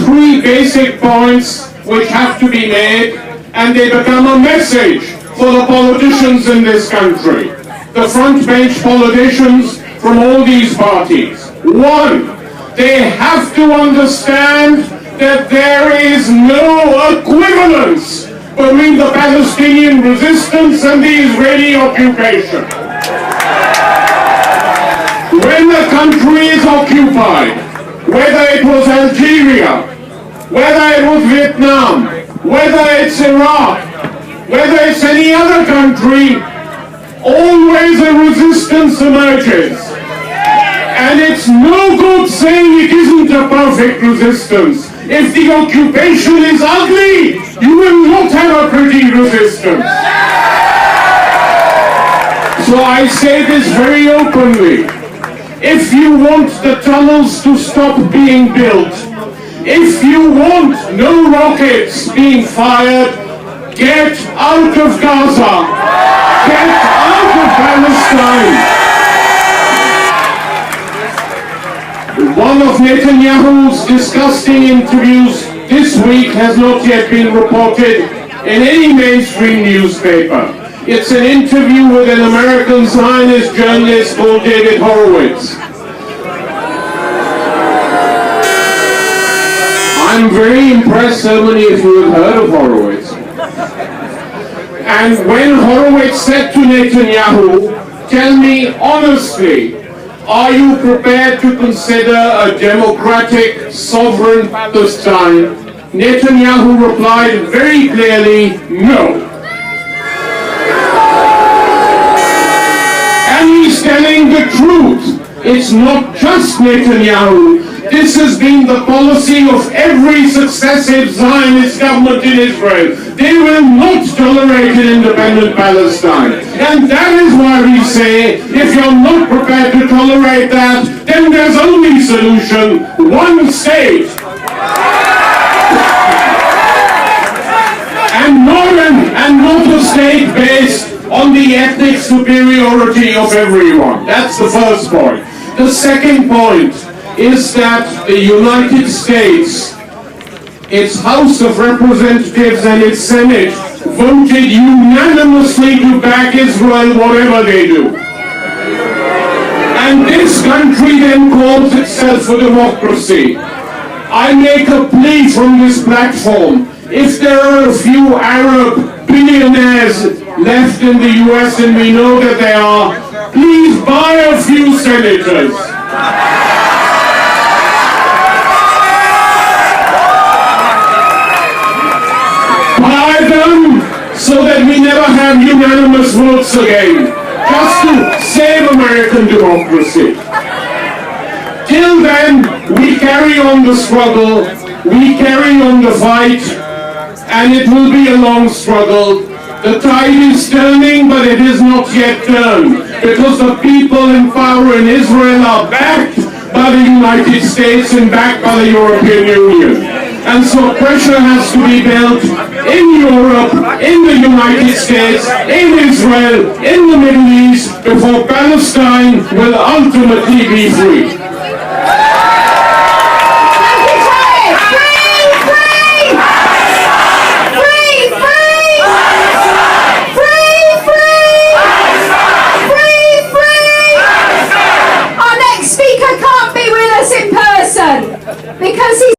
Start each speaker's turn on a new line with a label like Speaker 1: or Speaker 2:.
Speaker 1: three basic points which have to be made, and they become a message for the politicians in this country, the front bench politicians from all these parties. One, they have to understand that there is no equivalence between the Palestinian resistance and the Israeli occupation. When the country is occupied, whether it was Algeria, whether it was Vietnam, whether it's Iraq, whether it's any other country, always a resistance emerges. And it's no good saying it isn't a perfect resistance. If the occupation is ugly, you will not have a pretty resistance. So I say this very openly. If you want the tunnels to stop being built, if you want no rockets being fired, get out of Gaza. Get out of Palestine. One of Netanyahu's disgusting interviews this week has not yet been reported in any mainstream newspaper. It's an interview with an American Zionist journalist called David Horowitz. I'm very impressed so many of you have heard of Horowitz. And when Horowitz said to Netanyahu, tell me honestly, are you prepared to consider a democratic, sovereign Palestine? Netanyahu replied very clearly, no. And he's telling the truth. It's not just Netanyahu. This has been the policy of every successive Zionist government in Israel. They will not tolerate an independent Palestine. And that is why we say, if you're not prepared to tolerate that, then there's only solution, one state. And not a state based on the ethnic superiority of everyone. That's the first point. The second point is that the United States, its House of Representatives and its Senate, voted unanimously to back Israel whatever they do. And this country then calls itself a democracy. I make a plea from this platform. If there are a few Arab billionaires left in the US, and we know that they are, please buy a few senators. Buy them so that we never have unanimous votes again, just to save American democracy. Till then, we carry on the struggle, we carry on the fight, and it will be a long struggle. The tide is turning, but it is not yet turned, because the people in power in Israel are backed by the United States and backed by the European Union. And so pressure has to be built in Europe, in the United States, in Israel, in the Middle East, before Palestine will ultimately be free.